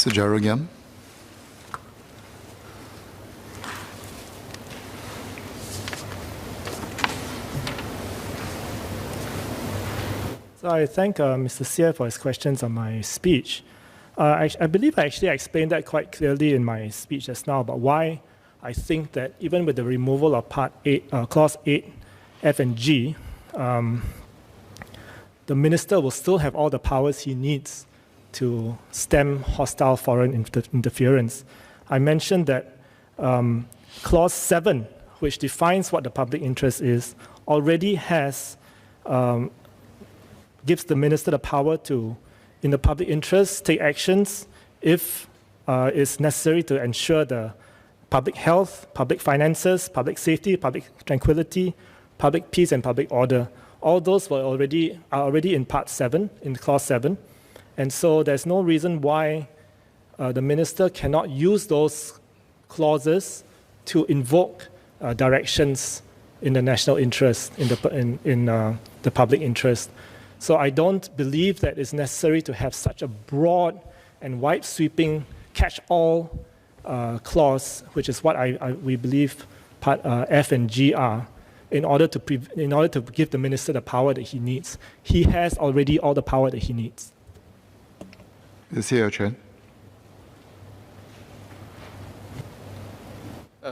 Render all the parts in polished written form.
Mr. Gerald Giam. So I thank Mr. Xie for his questions on my speech. I believe I actually explained that quite clearly in my speech just now about why I think that even with the removal of Clause 8, F and G, the minister will still have all the powers he needs to stem hostile foreign interference. I mentioned that Clause 7, which defines what the public interest is, already gives the minister the power to, in the public interest, take actions if it's necessary to ensure the public health, public finances, public safety, public tranquility, public peace, and public order. All those are already in Part 7, in Clause 7. And so there's no reason why the minister cannot use those clauses to invoke directions in the national interest, in the public interest. So I don't believe that it's necessary to have such a broad and wide-sweeping catch-all clause, which is what we believe Part F and G are, in order to give the minister the power that he needs. He has already all the power that he needs. Xie Yao Quan.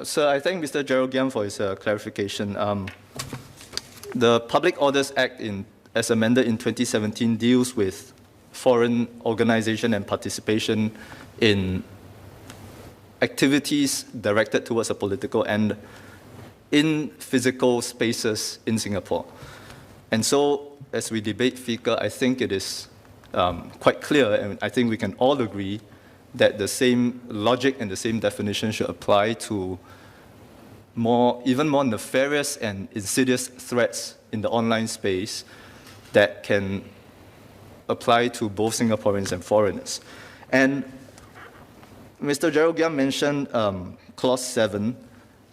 Sir, I thank Mr. Gerald Giam for his clarification. The Public Orders Act, as amended in 2017, deals with foreign organization and participation in activities directed towards a political end in physical spaces in Singapore. And so, as we debate FICA, I think it is quite clear, and I think we can all agree, that the same logic and the same definition should apply to even more nefarious and insidious threats in the online space that can apply to both Singaporeans and foreigners. And Mr. Gerald Giam mentioned Clause 7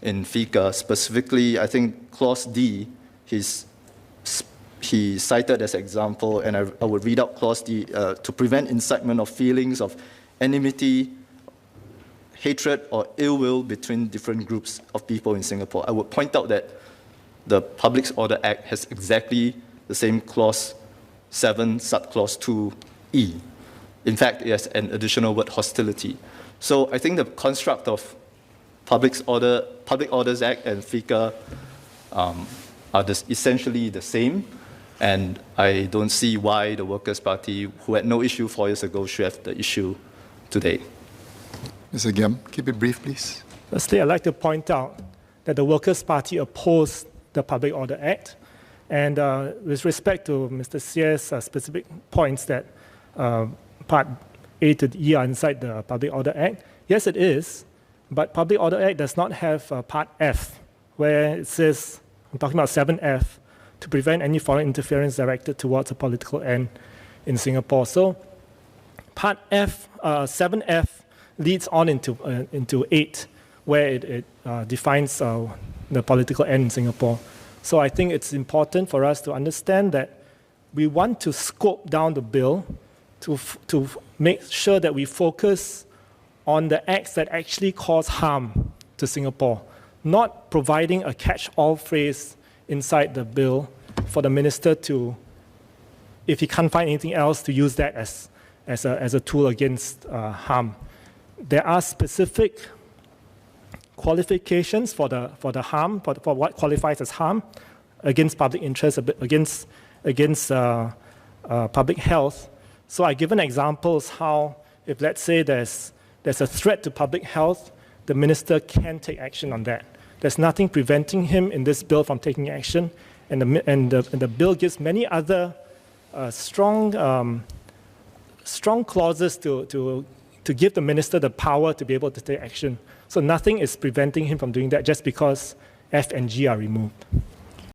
in FICA. Specifically, I think Clause D, he cited as example, and I would read out Clause D, to prevent incitement of feelings of enmity, hatred, or ill will between different groups of people in Singapore. I would point out that the Public Order Act has exactly the same Clause 7, subclause 2E. In fact, it has an additional word, hostility. So I think the construct of Public Orders Act and FICA are essentially the same, and I don't see why the Workers' Party, who had no issue 4 years ago, should have the issue today. Mr. Giam, keep it brief, please. Firstly, I'd like to point out that the Workers' Party opposed the Public Order Act. And with respect to Mr. Xie's specific points that Part A to E are inside the Public Order Act, yes, it is, but Public Order Act does not have Part F, where it says, I'm talking about 7F, to prevent any foreign interference directed towards a political end in Singapore. So Part F, 7F, leads on into 8, where it defines the political end in Singapore. So I think it's important for us to understand that we want to scope down the bill to make sure that we focus on the acts that actually cause harm to Singapore, not providing a catch-all phrase inside the bill for the minister to, if he can't find anything else, to use that as a tool against harm. There are specific qualifications for the harm, for what qualifies as harm against public interest, against public health. So I've given examples how, if let's say there's a threat to public health, the minister can take action on that. There's nothing preventing him in this bill from taking action, and the bill gives many other strong clauses to give the minister the power to be able to take action. So nothing is preventing him from doing that just because F and G are removed.